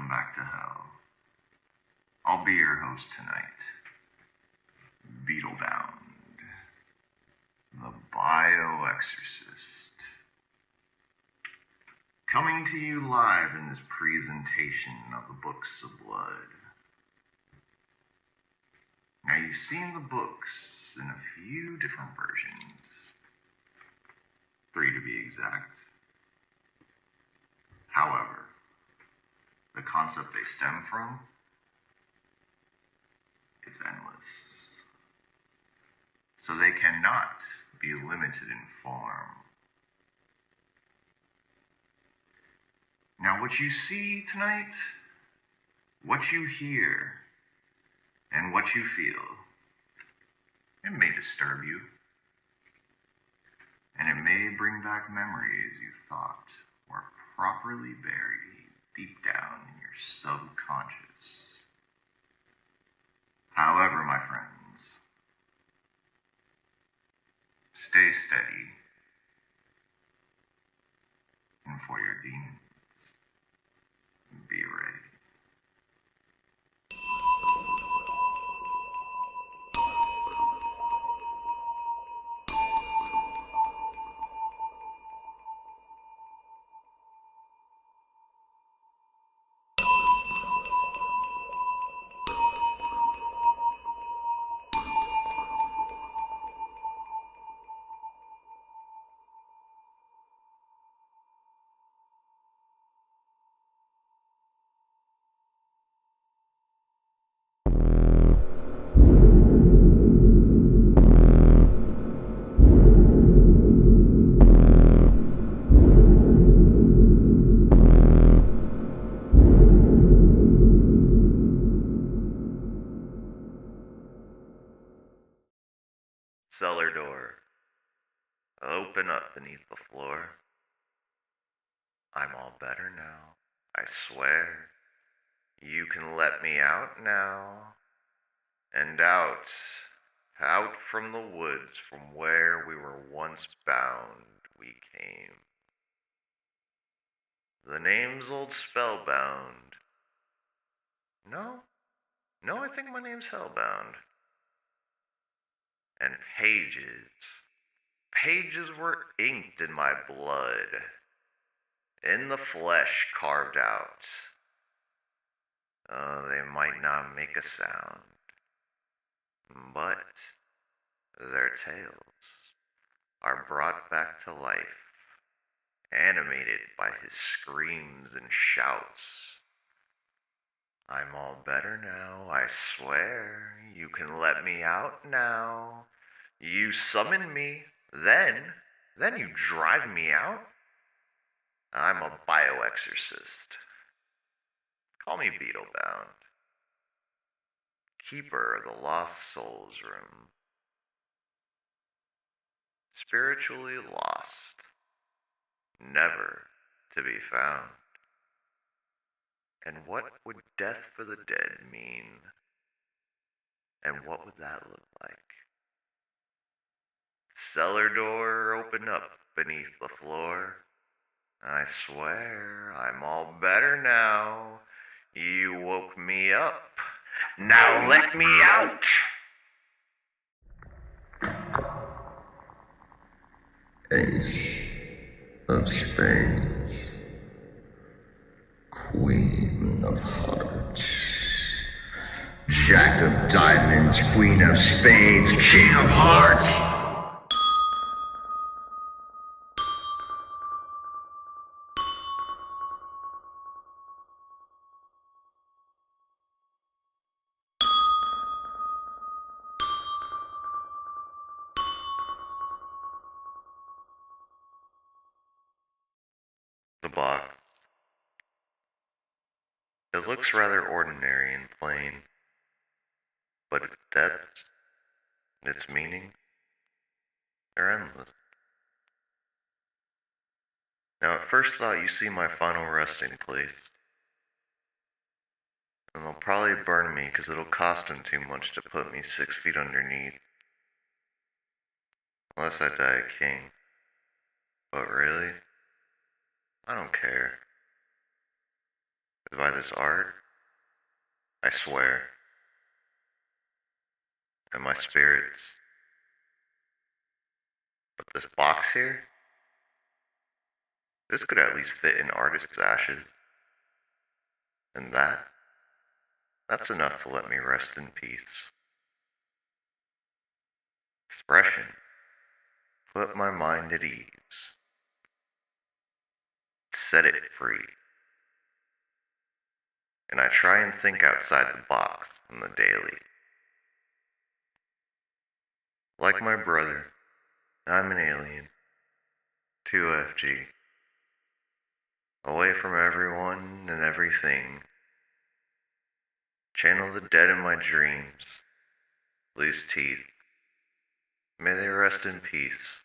welcome back to hell. I'll be your host tonight, Beetlebound, the Bioexorcist. Coming to you live in this presentation of the Bookz of BlooD. Now you've seen the books in a few different versions, 3 to be exact. However, the concept they stem from, it's endless. So they cannot be limited in form. Now what you see tonight, what you hear, and what you feel, it may disturb you. And it may bring back memories you thought were properly buried deep down in your subconscious. However, my friends, stay steady, and for your demons, be ready. Cellar door, open up beneath the floor. I'm all better now, I swear. You can let me out now. And out from the woods from where we were once bound we came. The name's old Spellbound. No, I think my name's Hellbound. And pages were inked in my blood, in the flesh carved out. They might not make a sound, but their tales are brought back to life, animated by his screams and shouts. I'm all better now, I swear. You can let me out now. You summon me, then you drive me out. I'm a bioexorcist. Call me Beetlebound, keeper of the lost souls room. Spiritually lost, never to be found. And what would death for the dead mean? And what would that look like? Cellar door, open up beneath the floor. I swear I'm all better now. You woke me up. Now let me out! Ace of Spades, Queen of Hearts, Jack of Diamonds, Queen of Spades, King of Hearts. The box. It looks rather ordinary and plain, but its depths, its meaning, are endless. Now at first thought you see my final resting place, and they'll probably burn me because it'll cost them too much to put me 6 feet underneath. Unless I die a king. But really, I don't care. 'Cause by this art, I swear, and my spirits. But this box here, this could at least fit in artist's ashes. And that's enough to let me rest in peace. Expression put my mind at ease. Set it free. And I try and think outside the box in the daily. Like my brother, I'm an alien. 2FG. Away from everyone and everything. Channel the dead in my dreams. Loose teeth. May they rest in peace.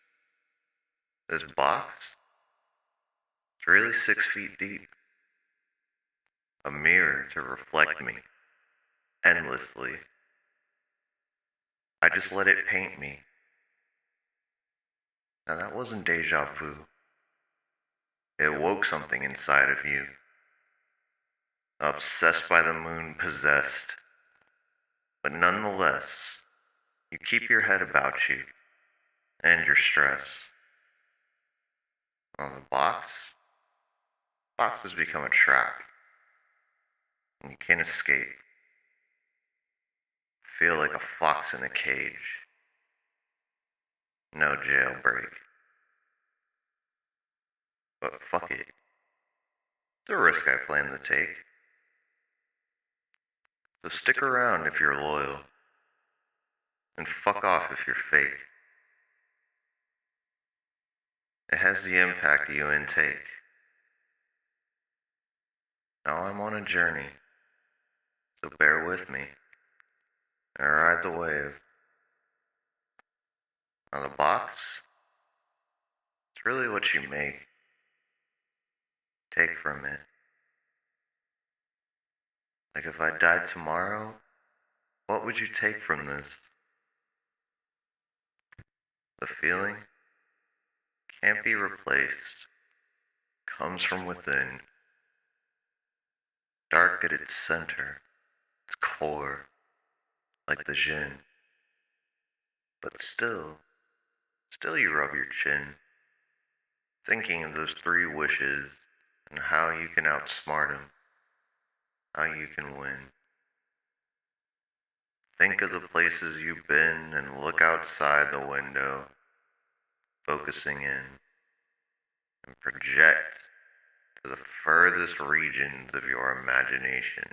This box? It's really 6 feet deep. A mirror to reflect me. Endlessly. I just let it paint me. Now that wasn't deja vu. It woke something inside of you. Obsessed by the moon, possessed. But nonetheless, you keep your head about you, and your stress. On the box has become a trap, and you can't escape. Feel like a fox in a cage. No jailbreak. But fuck it. It's a risk I plan to take. So stick around if you're loyal, and fuck off if you're fake. It has the impact you intake. Now I'm on a journey, so bear with me, and ride the wave. Now the box, it's really what you take from it. Like if I died tomorrow, what would you take from this? The feeling can't be replaced, comes from within, dark at its center, its core, like the Jinn. But still you rub your chin, thinking of those 3 wishes and how you can outsmart them, how you can win. Think of the places you've been and look outside the window, focusing in, and project to the furthest regions of your imagination.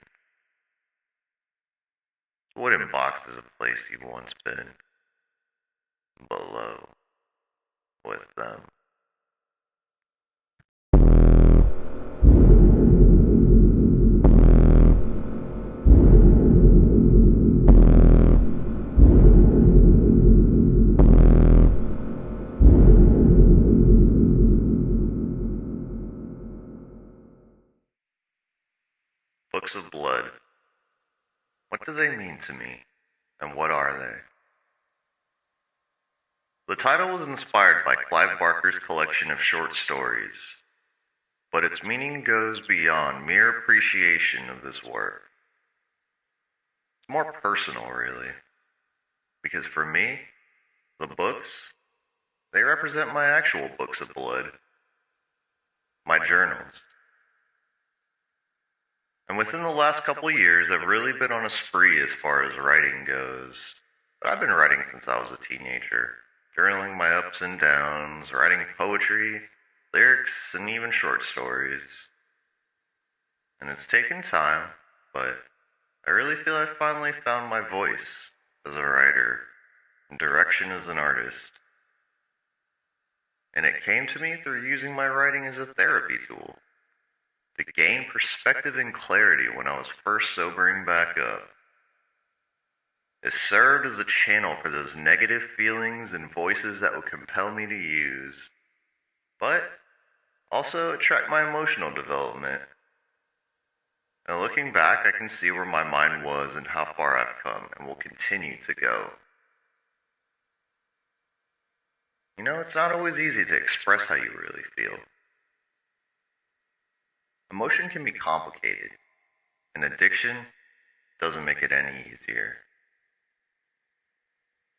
Wooden box is a place you've once been, below, with them. Books of Blood. What do they mean to me, and what are they? The title was inspired by Clive Barker's collection of short stories, but its meaning goes beyond mere appreciation of this work. It's more personal, really, because for me, the books, they represent my actual books of blood, my journals. And within the last couple years, I've really been on a spree as far as writing goes. But I've been writing since I was a teenager, journaling my ups and downs, writing poetry, lyrics, and even short stories. And it's taken time, but I really feel I finally found my voice as a writer and direction as an artist. And it came to me through using my writing as a therapy tool, to gain perspective and clarity when I was first sobering back up. It served as a channel for those negative feelings and voices that would compel me to use, but also track my emotional development. And looking back, I can see where my mind was and how far I've come and will continue to go. You know, it's not always easy to express how you really feel. Emotion can be complicated, and addiction doesn't make it any easier.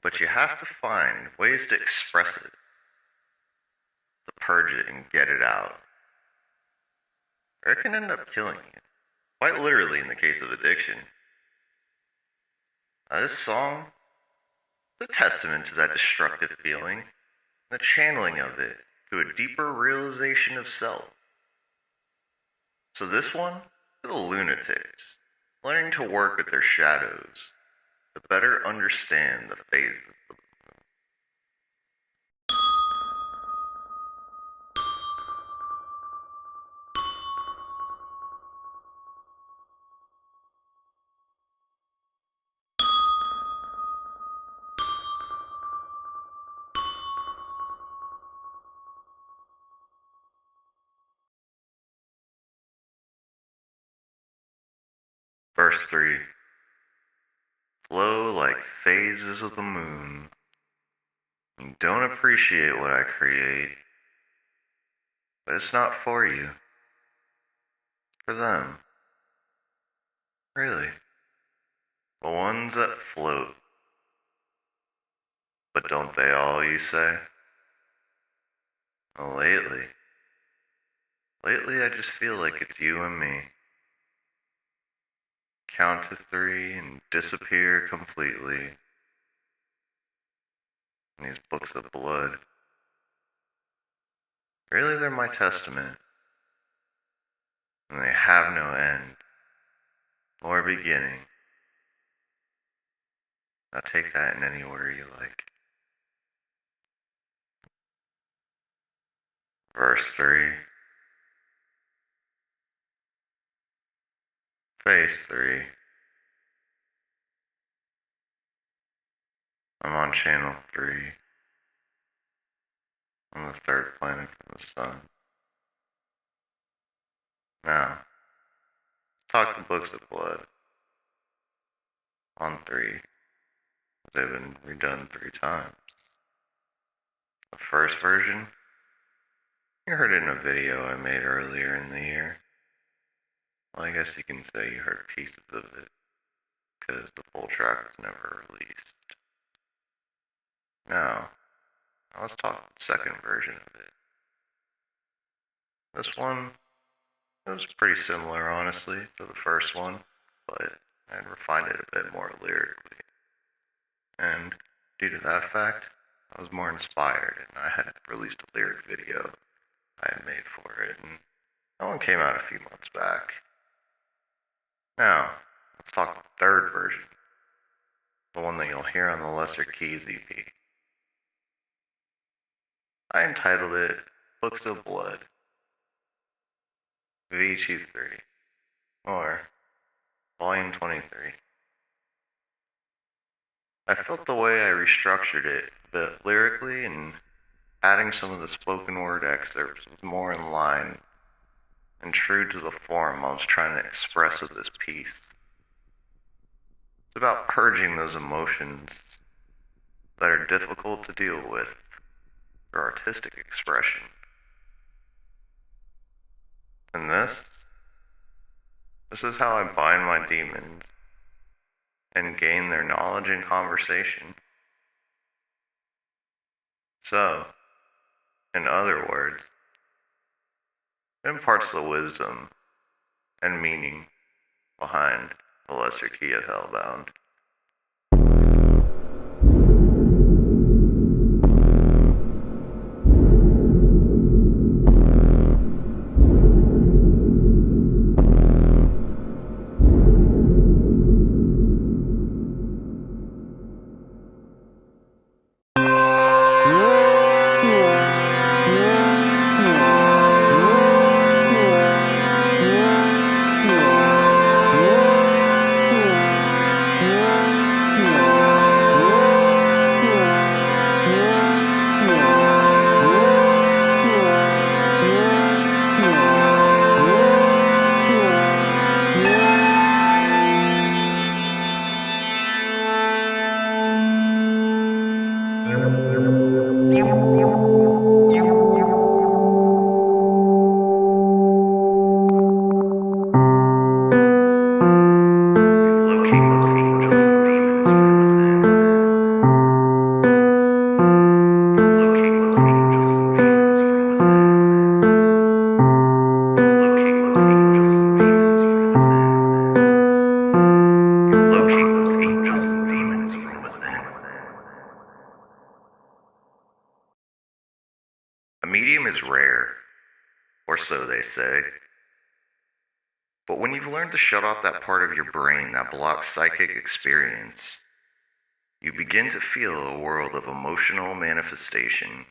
But you have to find ways to express it, to purge it and get it out. Or it can end up killing you, quite literally in the case of addiction. This song is a testament to that destructive feeling, the channeling of it to a deeper realization of self. So this one is the lunatics, learning to work with their shadows to better understand the phases of the Verse 3. Flow like phases of the moon. You don't appreciate what I create, but it's not for you. For them. Really. The ones that float. But don't they all, you say? Well, lately I just feel like it's you and me. Count to 3 and disappear completely. In these books of blood. Really, they're my testament. And they have no end. Or beginning. Now take that in any order you like. Verse 3. Phase 3. I'm on channel 3. On the third planet from the sun. Now, talk the books of blood. On 3. They've been redone 3 times. The first version, you heard it in a video I made earlier in the year. Well, I guess you can say you heard pieces of it, because the full track was never released. Now, let's talk the second version of it. This one, it was pretty similar, honestly, to the first one, but I'd refined it a bit more lyrically. And due to that fact, I was more inspired, and I had released a lyric video I had made for it, and that one came out a few months back. Now, let's talk the third version, the one that you'll hear on the Lesser Keys EP. I entitled it Books of Blood, V23, or Volume 23. I felt the way I restructured it a bit lyrically and adding some of the spoken word excerpts was more in line and true to the form I was trying to express with this piece. It's about purging those emotions that are difficult to deal with through artistic expression. And this is how I bind my demons and gain their knowledge and conversation. So, in other words, it imparts the wisdom and meaning behind the Lesser Key of Hellbound. A medium is rare, or so they say. But when you've learned to shut off that part of your brain that blocks psychic experience, you begin to feel a world of emotional manifestation.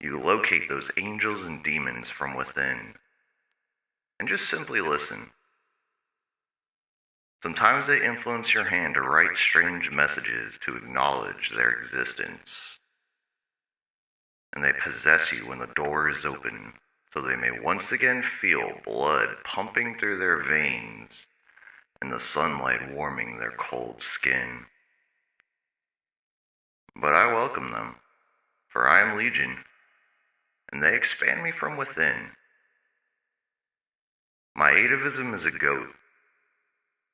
You locate those angels and demons from within, and just simply listen. Sometimes they influence your hand to write strange messages to acknowledge their existence. And they possess you when the door is open, so they may once again feel blood pumping through their veins and the sunlight warming their cold skin. But I welcome them, for I am Legion, and they expand me from within. My atavism is a goat,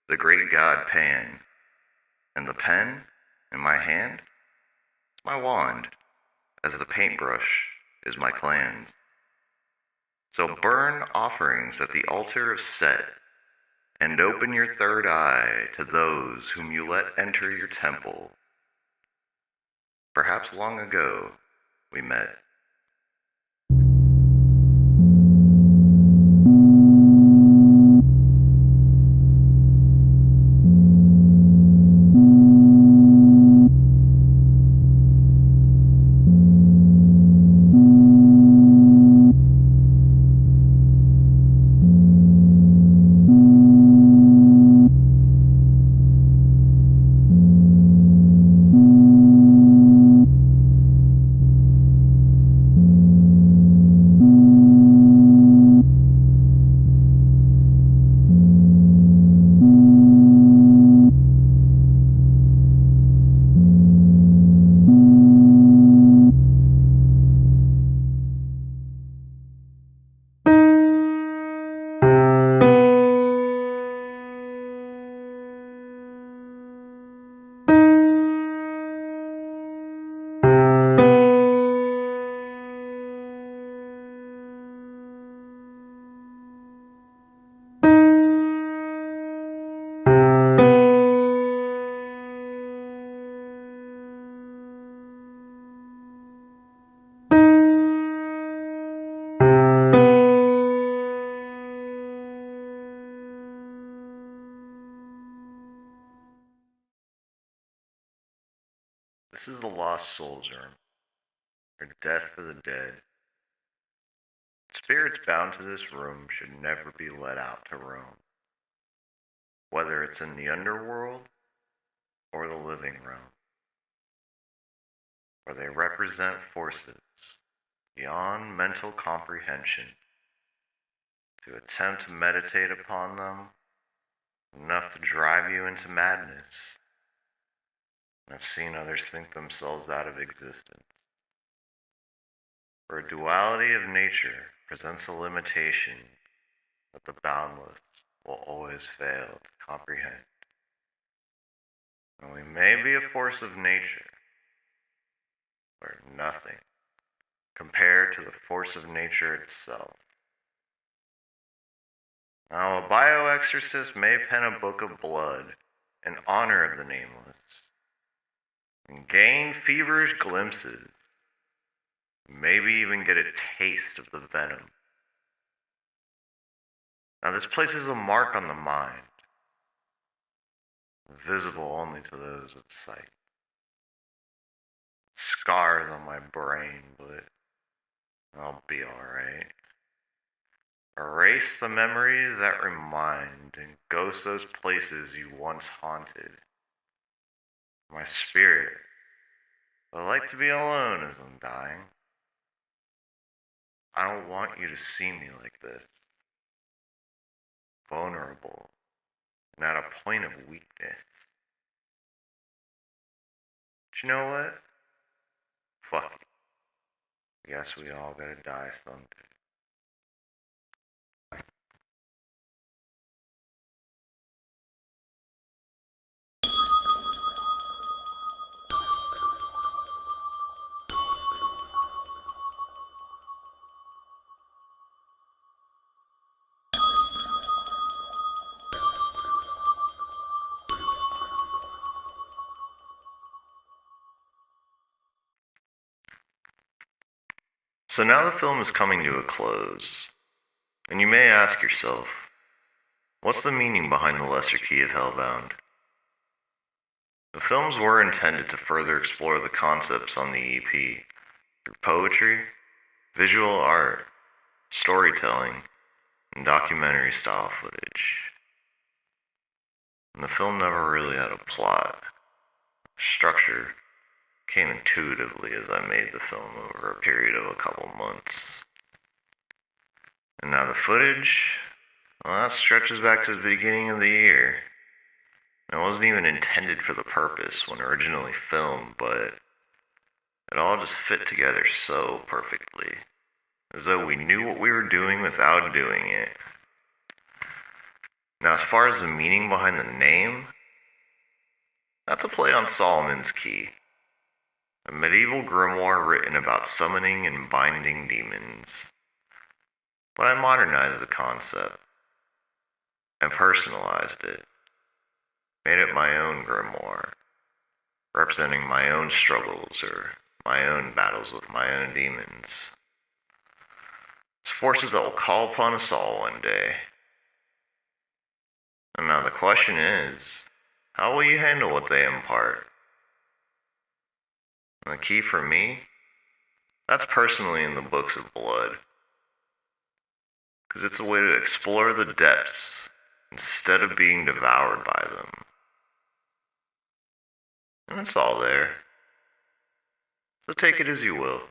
the great god Pan, and the pen in my hand is my wand, as the paintbrush is my clan's. So burn offerings at the altar of Set, and open your third eye to those whom you let enter your temple. Perhaps long ago we met. This is the Lost Souls Room, or Death for the Dead. Spirits bound to this room should never be let out to roam, whether it's in the underworld or the living realm, where they represent forces beyond mental comprehension. To attempt to meditate upon them, enough to drive you into madness. I've seen others think themselves out of existence. For a duality of nature presents a limitation that the boundless will always fail to comprehend. And we may be a force of nature, but nothing compared to the force of nature itself. Now, a bioexorcist may pen a book of blood in honor of the nameless, and gain feverish glimpses, maybe even get a taste of the venom. Now, this places a mark on the mind, visible only to those with sight. Scars on my brain, but I'll be alright. Erase the memories that remind and ghost those places you once haunted. My spirit would like to be alone as I'm dying. I don't want you to see me like this. Vulnerable and at a point of weakness. But you know what? Fuck it. I guess we all gotta die someday. So now the film is coming to a close, and you may ask yourself, what's the meaning behind the lesser key of Hellbound? The films were intended to further explore the concepts on the EP through poetry, visual art, storytelling, and documentary style footage. And the film never really had a plot. Structure came intuitively as I made the film over a period of a couple months. And now the footage, well, that stretches back to the beginning of the year. It wasn't even intended for the purpose when originally filmed, but it all just fit together so perfectly, as though we knew what we were doing without doing it. Now, as far as the meaning behind the name, that's a play on Solomon's Key, a medieval grimoire written about summoning and binding demons. But I modernized the concept and personalized it, made it my own grimoire, representing my own struggles or my own battles with my own demons. It's forces that will call upon us all one day. And now the question is, how will you handle what they impart? And the key for me, that's personally in the books of BlooD. Because it's a way to explore the depths instead of being devoured by them. And it's all there. So take it as you will.